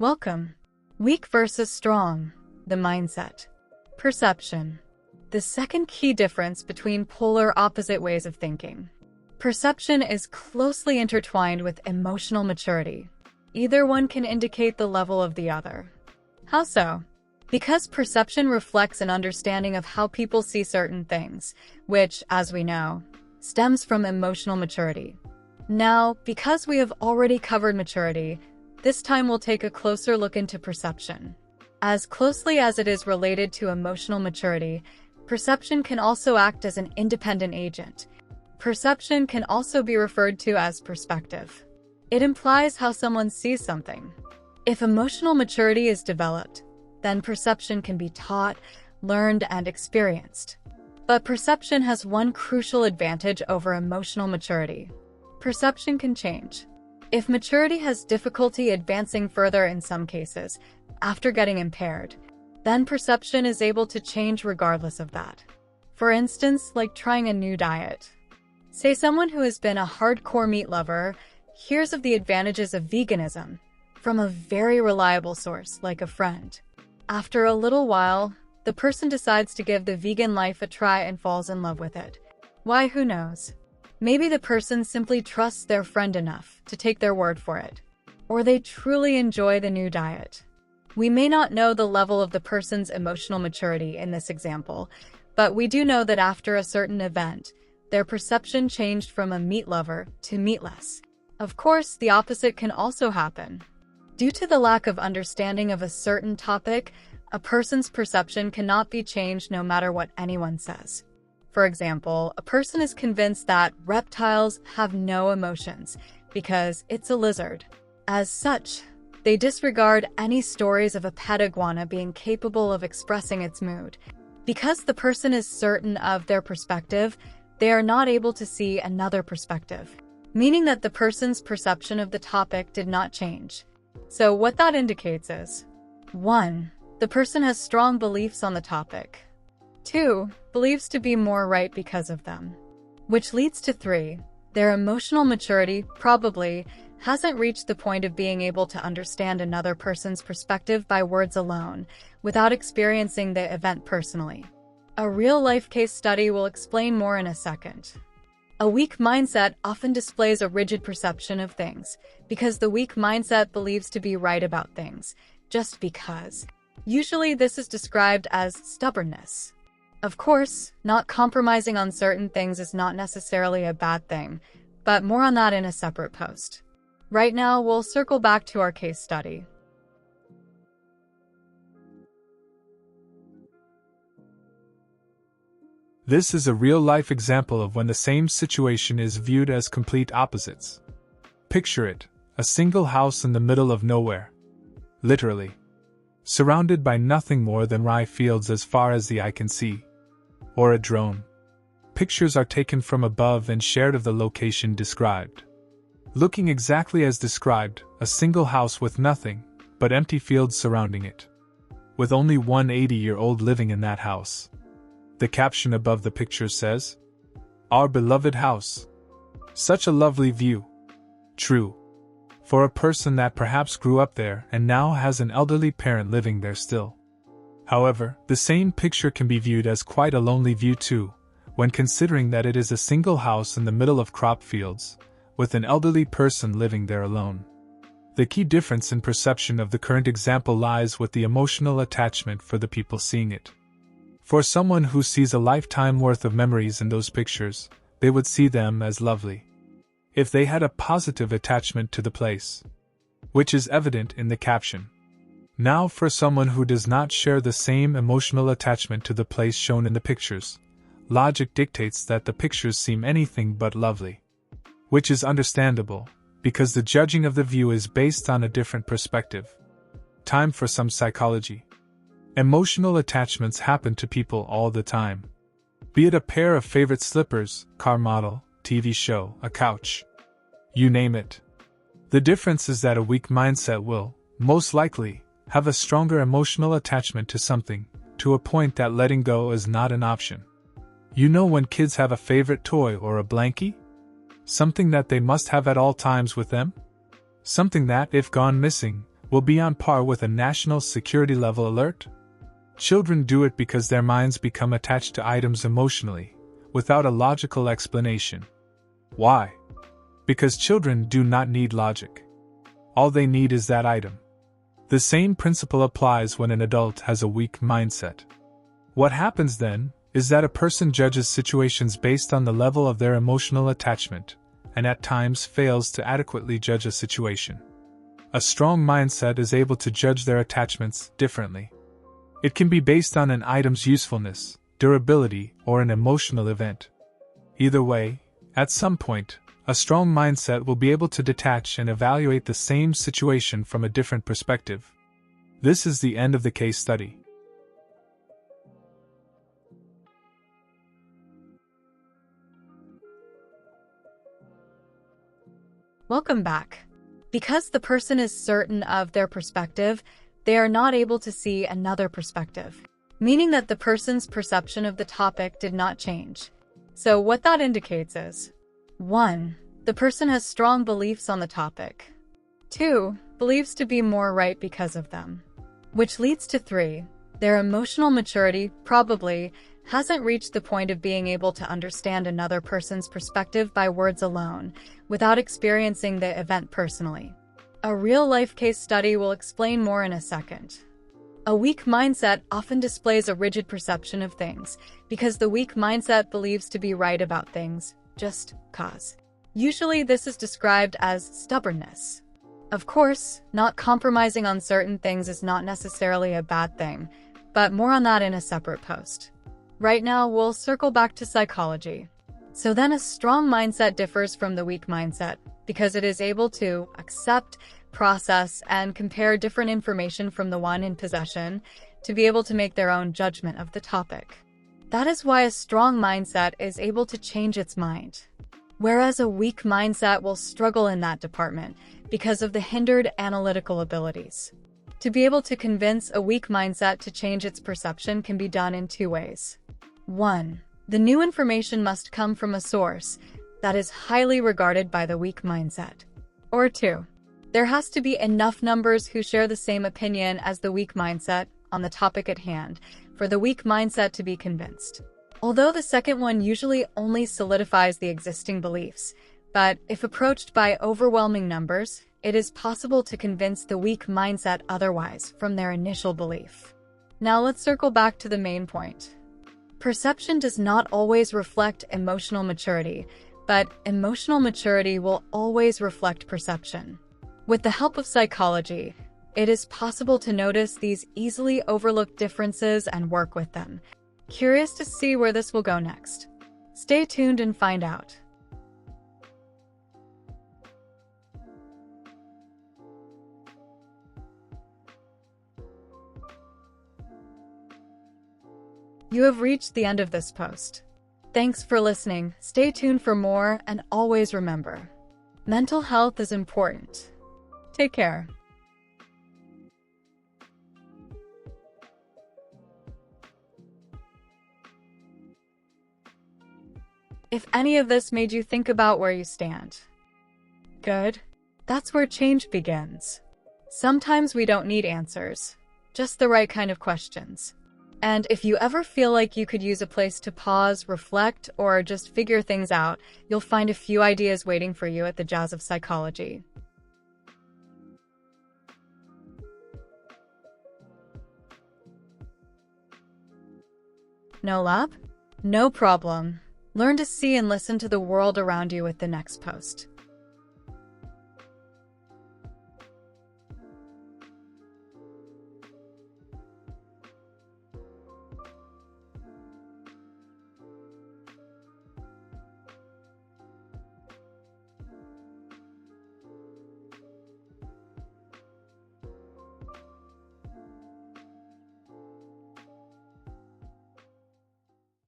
Welcome. Weak versus strong. The mindset. Perception. The second key difference between polar opposite ways of thinking. Perception is closely intertwined with emotional maturity. Either one can indicate the level of the other. How so? Because perception reflects an understanding of how people see certain things, which, as we know, stems from emotional maturity. Now, because we have already covered maturity, this time we'll take a closer look into perception. As closely as it is related to emotional maturity, perception can also act as an independent agent. Perception can also be referred to as perspective. It implies how someone sees something. If emotional maturity is developed, then perception can be taught, learned, and experienced. But perception has one crucial advantage over emotional maturity. Perception can change. If maturity has difficulty advancing further in some cases, after getting impaired, then perception is able to change regardless of that. For instance, like trying a new diet. Say someone who has been a hardcore meat lover hears of the advantages of veganism from a very reliable source, like a friend. After a little while, the person decides to give the vegan life a try and falls in love with it. Why, who knows? Maybe the person simply trusts their friend enough to take their word for it. Or they truly enjoy the new diet. We may not know the level of the person's emotional maturity in this example, but we do know that after a certain event, their perception changed from a meat lover to meatless. Of course, the opposite can also happen. Due to the lack of understanding of a certain topic, a person's perception cannot be changed no matter what anyone says. For example, a person is convinced that reptiles have no emotions because it's a lizard. As such, they disregard any stories of a pet iguana being capable of expressing its mood. Because the person is certain of their perspective, they are not able to see another perspective, meaning that the person's perception of the topic did not change. So what that indicates is: 1. The person has strong beliefs on the topic. 2. Believes to be more right because of them. Which leads to 3. Their emotional maturity probably hasn't reached the point of being able to understand another person's perspective by words alone, without experiencing the event personally. A real-life case study will explain more in a second. A weak mindset often displays a rigid perception of things, because the weak mindset believes to be right about things, just because. Usually this is described as stubbornness. Of course, not compromising on certain things is not necessarily a bad thing, but more on that in a separate post. Right now, we'll circle back to our case study. This is a real-life example of when the same situation is viewed as complete opposites. Picture it, a single house in the middle of nowhere. Literally. Surrounded by nothing more than rye fields as far as the eye can see. Or a drone. Pictures are taken from above and shared of the location described. Looking exactly as described, a single house with nothing but empty fields surrounding it. With only one 80-year-old living in that house. The caption above the picture says, "Our beloved house. Such a lovely view." True. For a person that perhaps grew up there and now has an elderly parent living there still. However, the same picture can be viewed as quite a lonely view too, when considering that it is a single house in the middle of crop fields, with an elderly person living there alone. The key difference in perception of the current example lies with the emotional attachment for the people seeing it. For someone who sees a lifetime worth of memories in those pictures, they would see them as lovely. If they had a positive attachment to the place, which is evident in the caption. Now for someone who does not share the same emotional attachment to the place shown in the pictures, logic dictates that the pictures seem anything but lovely. Which is understandable, because the judging of the view is based on a different perspective. Time for some psychology. Emotional attachments happen to people all the time. Be it a pair of favorite slippers, car model, TV show, a couch. You name it. The difference is that a weak mindset will, most likely, have a stronger emotional attachment to something, to a point that letting go is not an option. You know when kids have a favorite toy or a blankie? Something that they must have at all times with them? Something that, if gone missing, will be on par with a national security level alert? Children do it because their minds become attached to items emotionally, without a logical explanation. Why? Because children do not need logic. All they need is that item. The same principle applies when an adult has a weak mindset. What happens then is that a person judges situations based on the level of their emotional attachment, and at times fails to adequately judge a situation. A strong mindset is able to judge their attachments differently. It can be based on an item's usefulness, durability, or an emotional event. Either way, at some point, a strong mindset will be able to detach and evaluate the same situation from a different perspective. This is the end of the case study. Welcome back. Because the person is certain of their perspective, they are not able to see another perspective, meaning that the person's perception of the topic did not change. So what that indicates is 1. The person has strong beliefs on the topic. 2. Believes to be more right because of them. Which leads to 3. Their emotional maturity probably hasn't reached the point of being able to understand another person's perspective by words alone, without experiencing the event personally. A real-life case study will explain more in a second. A weak mindset often displays a rigid perception of things, because the weak mindset believes to be right about things, just cause. Usually this is described as stubbornness. Of course, not compromising on certain things is not necessarily a bad thing, but more on that in a separate post. Right now, we'll circle back to psychology. So then a strong mindset differs from the weak mindset, because it is able to accept, process, and compare different information from the one in possession to be able to make their own judgment of the topic. That is why a strong mindset is able to change its mind, whereas a weak mindset will struggle in that department because of the hindered analytical abilities. To be able to convince a weak mindset to change its perception can be done in 2 ways. 1. The new information must come from a source that is highly regarded by the weak mindset. Or 2. There has to be enough numbers who share the same opinion as the weak mindset on the topic at hand for the weak mindset to be convinced. Although the second one usually only solidifies the existing beliefs, but if approached by overwhelming numbers, it is possible to convince the weak mindset otherwise from their initial belief. Now let's circle back to the main point. Perception does not always reflect emotional maturity, but emotional maturity will always reflect perception. With the help of psychology, it is possible to notice these easily overlooked differences and work with them. Curious to see where this will go next? Stay tuned and find out. You have reached the end of this post. Thanks for listening. Stay tuned for more, and always remember, mental health is important. Take care. If any of this made you think about where you stand, good. That's where change begins. Sometimes we don't need answers, just the right kind of questions. And if you ever feel like you could use a place to pause, reflect, or just figure things out, you'll find a few ideas waiting for you at the Jazz of Psychology. No love? No problem. Learn to see and listen to the world around you with the next post.